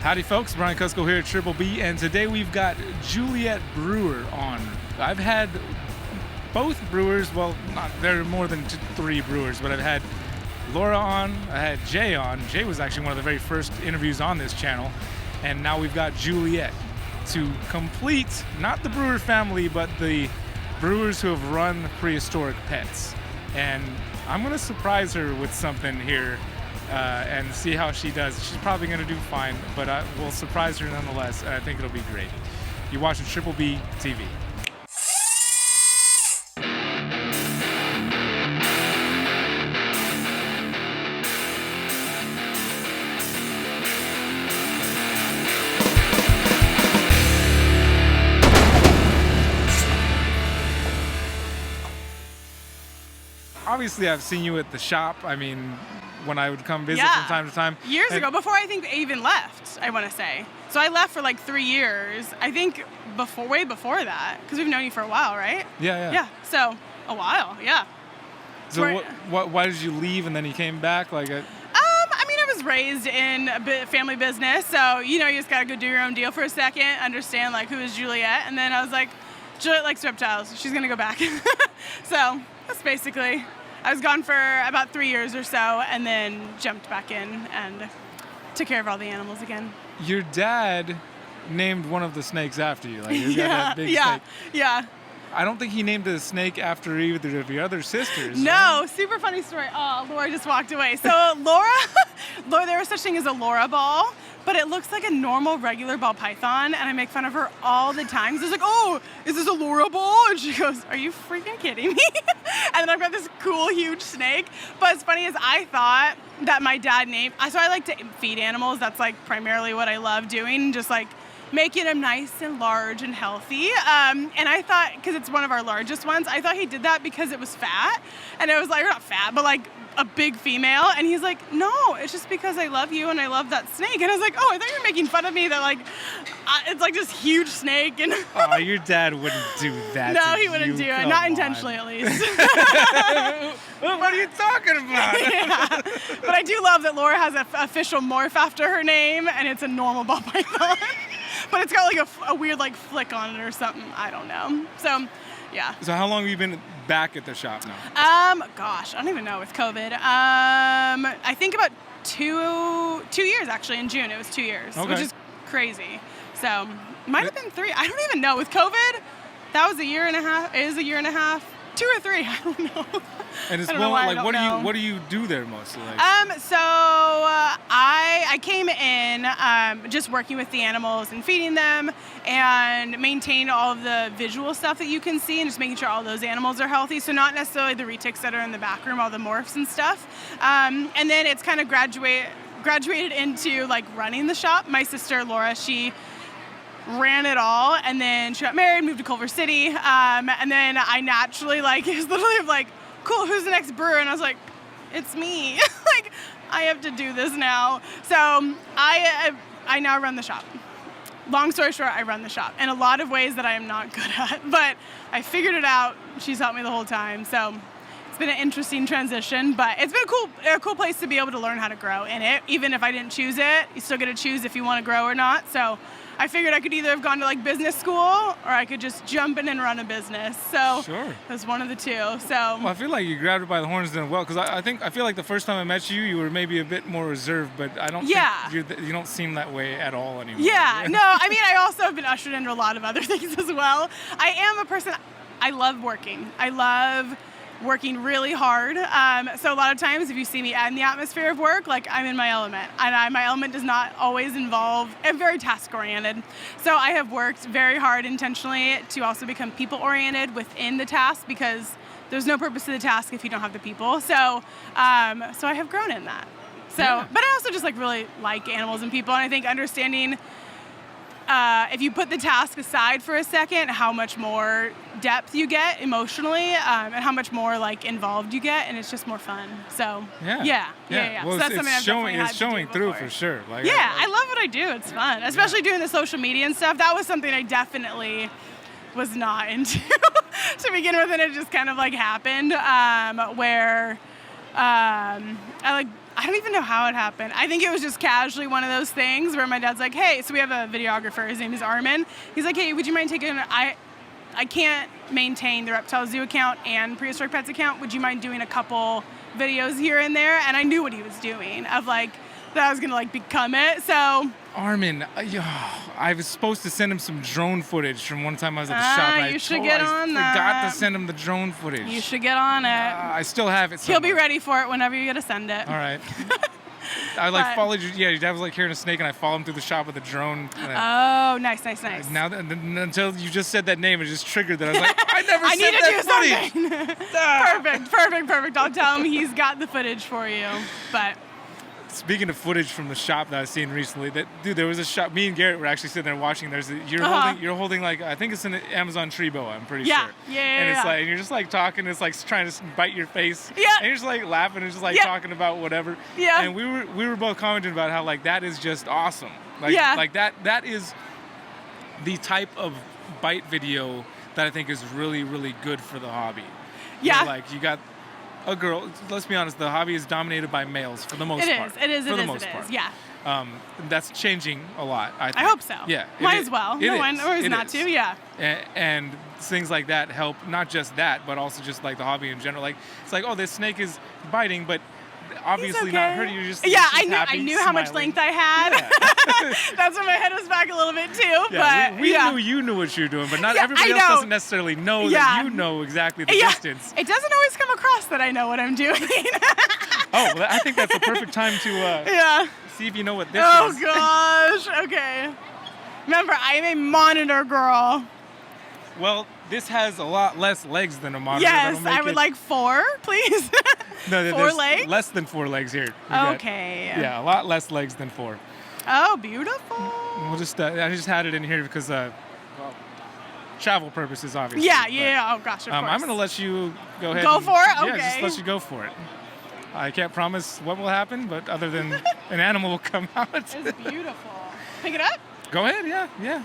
Howdy folks, Brian Cusco here at Triple B, and today we've got Juliette Brewer on. I've had both brewers, well, there are more than three brewers, but I've had Laura on, I had Jay on. Jay was actually one of the very first interviews on this channel, and now we've got Juliette to complete, not the Brewer family, but the brewers who have run Prehistoric Pets. And I'm gonna surprise her with something here and see how she does. She's probably going to do fine, but we'll surprise her nonetheless, and I think it'll be great. You're watching Triple B TV. Obviously, I've seen you at the shop. I mean, when I would come visit from time to time. Years ago, before I think I even left, I want to say. So I left for like 3 years. I think way before that, because we've known you for a while, right? Yeah. So a while, yeah. So why did you leave and then you came back? I was raised in a family business, so you just gotta go do your own deal for a second, understand like who is Juliette, and then I was like, Juliette likes reptiles. She's gonna go back. So that's basically. I was gone for about 3 years or so, and then jumped back in and took care of all the animals again. Your dad named one of the snakes after you. You got that big snake. Yeah. I don't think he named the snake after either of your other sisters. No, right? Super funny story. Oh, Laura just walked away. So Laura, there was such thing as a Laura ball, but it looks like a normal, regular ball python, and I make fun of her all the time. She's like, oh, is this a Laura ball? And she goes, are you freaking kidding me? And then I've got this cool, huge snake. But what's funny is I thought that my dad named, so I like to feed animals. That's like primarily what I love doing, just like making them nice and large and healthy. And I thought, because it's one of our largest ones, I thought he did that because it was fat. And it was like, not fat, but like a big female. And he's like, no, it's just because I love you and I love that snake. And I was like, oh, I thought you were making fun of me that like, it's like this huge snake. And oh, your dad wouldn't do that. No, he wouldn't do it. Not intentionally, at least. What are you talking about? Yeah. But I do love that Laura has an official morph after her name, and it's a normal ball python. But it's got like a weird like flick on it or something. I don't know. So, yeah. So how long have you been back at the shop now? Gosh, I don't even know with COVID. I think about two years actually. In June, it was 2 years, okay. Which is crazy. So might have been 3. I don't even know with COVID. That was a year and a half. It is a year and a half. 2 or 3. I don't know. And it's well, like what do you do there mostly? So I came in just working with the animals and feeding them and maintain all of the visual stuff that you can see and just making sure all those animals are healthy. So not necessarily the retics that are in the back room, all the morphs and stuff. And then it's kind of graduated into like running the shop. My sister Laura, she ran it all, and then she got married, moved to Culver City, and then I naturally it was literally like, cool, who's the next brewer? And I was like, it's me. Like, I have to do this now. So I now run the shop. Long story short, I run the shop in a lot of ways that I am not good at, but I figured it out. She's helped me the whole time. So it's been an interesting transition, but it's been a cool place to be able to learn how to grow in it. Even if I didn't choose it, you still get to choose if you want to grow or not. So I figured I could either have gone to like business school or I could just jump in and run a business. So sure. It was one of the two. So well, I feel like you grabbed it by the horns then well, because I feel like the first time I met you, you were maybe a bit more reserved, but I don't think you don't seem that way at all anymore. Yeah, no, I mean, I also have been ushered into a lot of other things as well. I am a person, I love working. I love working really hard. So a lot of times if you see me in the atmosphere of work, like I'm in my element. And my element does not always involve, I'm very task oriented. So I have worked very hard intentionally to also become people oriented within the task, because there's no purpose to the task if you don't have the people. So I have grown in that. So, yeah. But I also just really like animals and people. And I think understanding if you put the task aside for a second, how much more depth you get emotionally, and how much more involved you get, and it's just more fun. So yeah. Well, so that's something it's showing through for sure. I love what I do. It's fun, especially doing the social media and stuff. That was something I definitely was not into to begin with, and it just kind of happened where I I don't even know how it happened. I think it was just casually one of those things where my dad's like, hey, so we have a videographer. His name is Armin. He's like, hey, would you mind taking, I can't maintain the Reptile Zoo account and Prehistoric Pets account. Would you mind doing a couple videos here and there? And I knew what he was doing of like, that I was going to like become it. So Armin, I was supposed to send him some drone footage from one time I was at the shop. You should get on that. I forgot to send him the drone footage. You should get on it. I still have it somewhere. He'll be ready for it whenever you get to send it. All right. I like followed you. Yeah, your dad was like hearing a snake, and I followed him through the shop with a drone. Oh, nice. Now, until you just said that name, it just triggered that. I was like, I never sent that footage. Perfect. I'll tell him he's got the footage for you. But speaking of footage from the shop that I've seen recently, there was a shop. Me and Garrett were actually sitting there watching. You're holding like, I think it's an Amazon tree boa. I'm pretty sure. Yeah. And it's like, and you're just like talking. It's like trying to bite your face. Yeah. And you're just like laughing and just like talking about whatever. Yeah. And we were both commenting about how like that is just awesome. Like, like that is the type of bite video that I think is really, really good for the hobby. Yeah. Where, like you got a girl. Let's be honest. The hobby is dominated by males for the most part. It is. Yeah. That's changing a lot. I think. I hope so. Yeah. Might as well. No one or not to. Yeah. And things like that help. Not just that, but also just like the hobby in general. Like it's like, oh, this snake is biting, but obviously not hurting you. Just I knew how much length I had. Yeah. That's when my head was back a little bit too. Yeah, but we knew you knew what you were doing, but not everybody else doesn't necessarily know that you know exactly the distance. It doesn't always come across that I know what I'm doing. Oh, well, I think that's the perfect time to see if you know what this is. Oh gosh. Okay. Remember, I am a monitor girl. Well, this has a lot less legs than a monitor. Yes, I would like 4, please. No, 4 legs? Less than 4 legs here. Okay. A lot less legs than 4. Oh, beautiful. We'll just I just had it in here because travel purposes, obviously. Yeah. Oh gosh, of course. I'm gonna let you go ahead. Go for it. Okay. Yeah, just let you go for it. I can't promise what will happen, but other than an animal will come out. It's beautiful. Pick it up. Go ahead. Yeah.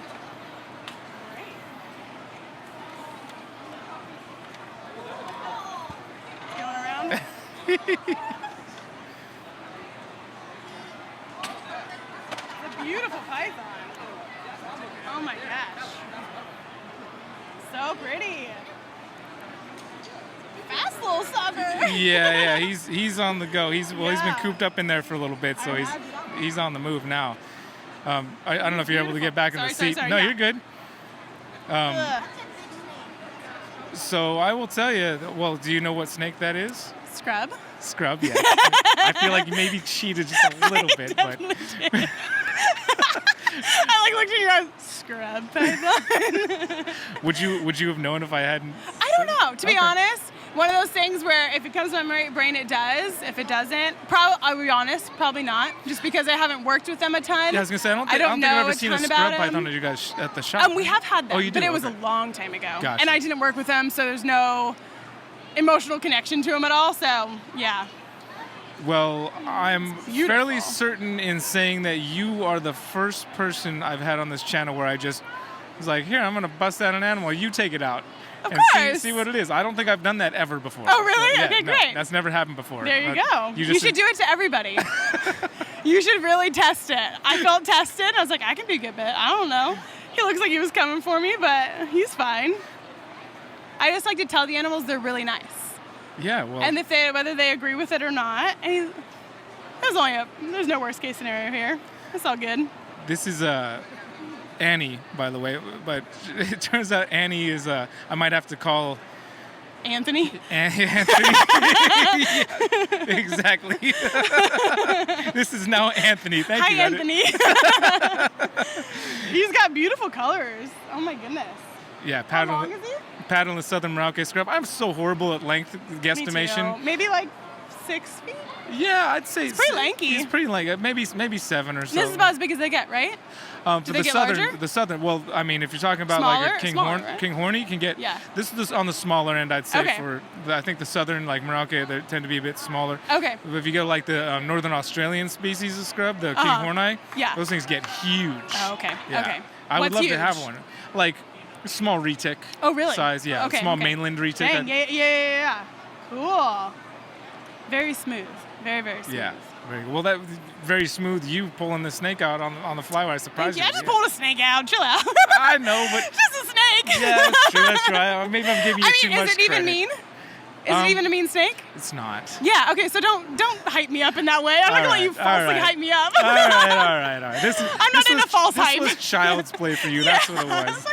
It's a beautiful python. Oh my gosh. So pretty. Fast little sucker. Yeah. He's on the go. He's been cooped up in there for a little bit, so he's on the move now. I don't know if you're able to get back in the seat. Sorry, no, you're good. So I will tell you. Well, do you know what snake that is? Scrub, yeah. I feel like you maybe cheated just a little bit, but. I looked at your eyes. Scrub python. Would you have known if I hadn't? I don't know. To be honest, one of those things where if it comes to my brain, it does. If it doesn't, I'll be honest, probably not. Just because I haven't worked with them a ton. Yeah, I was gonna say I don't think I've ever seen a scrub python at you guys at the shop. We have had them, but it was a long time ago, and I didn't work with them, so there's no emotional connection to them at all. So yeah. Well, I'm fairly certain in saying that you are the first person I've had on this channel where I just was like, here, I'm going to bust out an animal. You take it out and see what it is. I don't think I've done that ever before. Oh, really? So, okay, great. That's never happened before. There you go. You should do it to everybody. You should really test it. I felt tested. I was like, I can be a good bit. I don't know. He looks like he was coming for me, but he's fine. I just like to tell the animals they're really nice. Yeah, well. And whether they agree with it or not, and there's no worst case scenario here. It's all good. This is Annie, by the way, but it turns out Annie is I might have to call Anthony. Anthony. Yeah, exactly. This is now Anthony. Thank you. Hi, Anthony. He's got beautiful colors. Oh my goodness. Yeah, how long is he? Paddling the southern Merauke scrub. I'm so horrible at length guesstimation. Maybe like 6 feet? Yeah, I'd say he's pretty lanky. He's pretty lanky. Maybe 7 or so. This is about as big as they get, right? Do they get larger? The southern. Well, I mean, if you're talking about smaller? like a King Horny can get. Yeah. This is on the smaller end, I'd say. I think the southern like Merauke, they tend to be a bit smaller. Okay. But if you go like the northern Australian species of scrub, the King Horny, those things get huge. Oh, okay. Yeah. Okay. I would love to have one. Like small retic. Oh, really? Size, yeah. Okay, small mainland retic. Dang, yeah. Cool. Very smooth. Very, very smooth. Yeah. Very good. Well, that was very smooth. You pulling the snake out on the fly wire surprised Yeah, you. I just pulled a snake out. Chill out. I know, but just a snake. yeah, that's true. That's right. Maybe I'm giving you too much is it even credit. mean? Is it even a mean snake? It's not. Yeah. Okay. So don't hype me up in that way. I'm not gonna let you falsely hype me up. All right. I'm not into false hype. This was child's play for you. Yeah. That's what it was.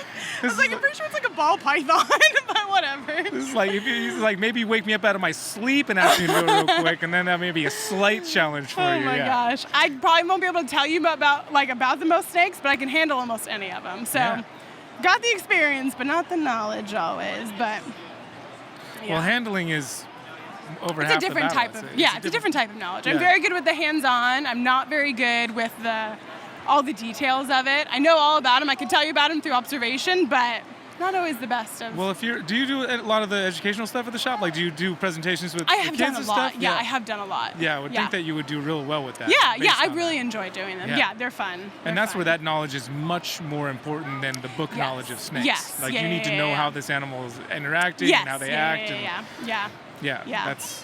I was like, I'm pretty sure it's like a ball python, but whatever. This is like, if you like, maybe wake me up out of my sleep and ask me to do it real quick, and then that may be a slight challenge for you. Oh my gosh. I probably won't be able to tell you about the most snakes, but I can handle almost any of them. So, got the experience, but not the knowledge always. But well, handling is over it's half a different the type battle. of it's a different type of knowledge. Yeah. I'm very good with the hands-on. I'm not very good with all the details of it. I know all about them. I can tell you about them through observation, but not always the best of. Well, do you do a lot of the educational stuff at the shop? Like, do you do presentations with the kids and stuff? I have done a lot. Yeah, I have done a lot. Yeah, I would think that you would do real well with that. Yeah, I really enjoy doing them. Yeah, they're fun. And that's where that knowledge is much more important than the book knowledge of snakes. Yes. Like, you need to know how this animal is interacting and how they act. Yeah.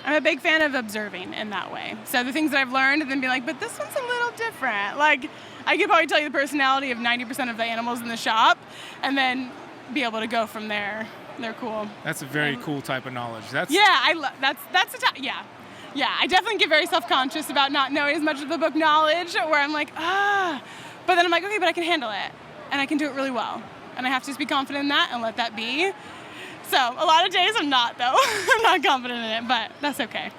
I'm a big fan of observing in that way. So the things that I've learned and then be like, but this one's a little different. Like, I could probably tell you the personality of 90% of the animals in the shop and then be able to go from there. They're cool. That's a very cool type of knowledge. That's I definitely get very self-conscious about not knowing as much of the book knowledge where I'm like, but then I'm like, okay, but I can handle it and I can do it really well. And I have to just be confident in that and let that be. So a lot of days I'm not, though. I'm not confident in it, but that's okay.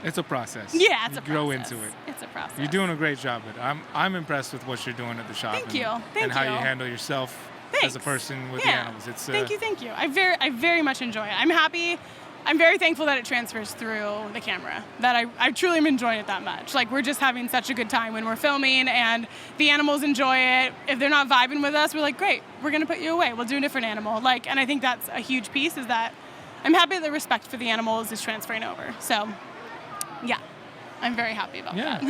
It's a process. Yeah, it's a process. Grow into it. It's a process. You're doing a great job at it. I'm impressed with what you're doing at the shop. Thank you. And how you handle yourself as a person with the animals. Thank you. I very much enjoy it. I'm happy. I'm very thankful that it transfers through the camera, that I truly am enjoying it that much. Like, we're just having such a good time when we're filming and the animals enjoy it. If they're not vibing with us, we're like, great, we're going to put you away. We'll do a different animal. Like, and I think that's a huge piece is that I'm happy that the respect for the animals is transferring over. So, yeah, I'm very happy about that.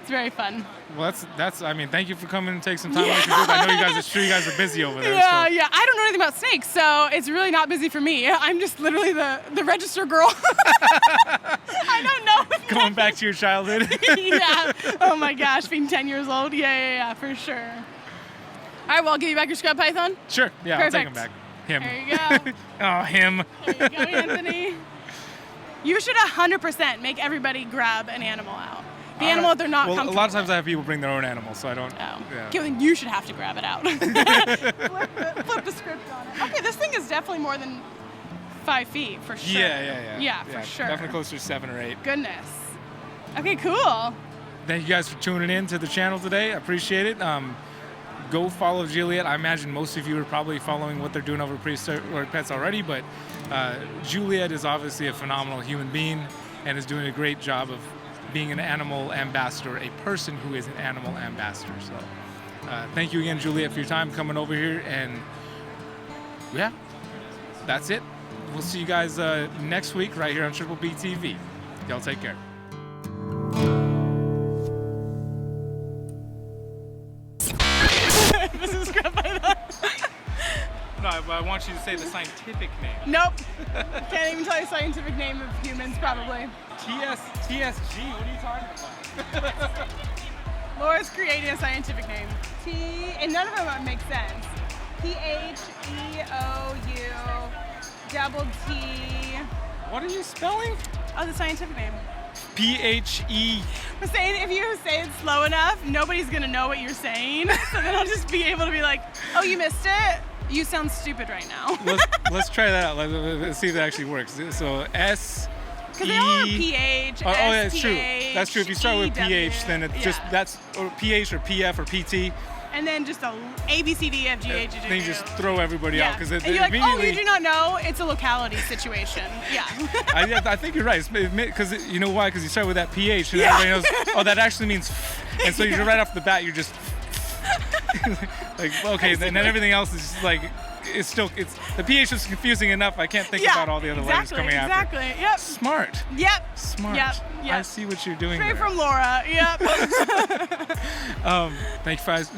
It's very fun. Well, I mean, thank you for coming and take some time out your group. I know you guys are busy over there. Yeah. I don't know anything about snakes, so it's really not busy for me. I'm just literally the register girl. I don't know. Going back to your childhood. Yeah. Oh my gosh, being 10 years old. Yeah, for sure. All right, well, I'll give you back your scrub python. Sure. Yeah, Perfect. I'll take him back. Him. There you go. Oh, him. There you go, Anthony. You should 100% make everybody grab an animal out. The animal that they're not comfortable a lot of times I have people bring their own animals, so I don't. You should have to grab it out. Flip the script on it. Okay, this thing is definitely more than 5 feet for sure. Yeah, for sure. Definitely closer to 7 or 8. Goodness. Okay, cool. Thank you guys for tuning in to the channel today. I appreciate it. Go follow Juliette. I imagine most of you are probably following what they're doing over at Prehistoric Pets already, but Juliette is obviously a phenomenal human being and is doing a great job of being an animal ambassador, a person who is an animal ambassador. So thank you again, Juliette, for your time coming over here. And yeah, that's it. We'll see you guys next week right here on Triple B TV. Y'all take care. This is scrub python. No, but I want you to say the scientific name. Nope. Can't even tell you the scientific name of humans, probably. TSG, what are you talking about? Laura's creating a scientific name. And none of them make sense. PHEOU double T. What are you spelling? Oh, the scientific name. PHE. I'm saying if you say it slow enough, nobody's gonna know what you're saying. So then I'll just be able to be like, oh, you missed it? You sound stupid right now. let's try that out. Let's see if that actually works. So S. Because they all are PH. Oh, yeah, it's true. That's true. If you start with PH, then it's just that's or PH or PF or PT. And then just a A, B, C, D, F, G, H, I, J, K. Then you just throw everybody out because and you're like, oh, you do not know. It's a locality situation. Yeah. I think you're right. Because you know why? Because you start with that PH, and everybody knows. Oh, that actually means. And so you're right off the bat. You're just like okay. And then everything else is just like. It's the PH is confusing enough. I can't think about all the other letters coming after. Exactly. Yep. Smart. Yep. Smart. Yep. I see what you're doing. Straight there. from Laura. Yep. Thank you guys.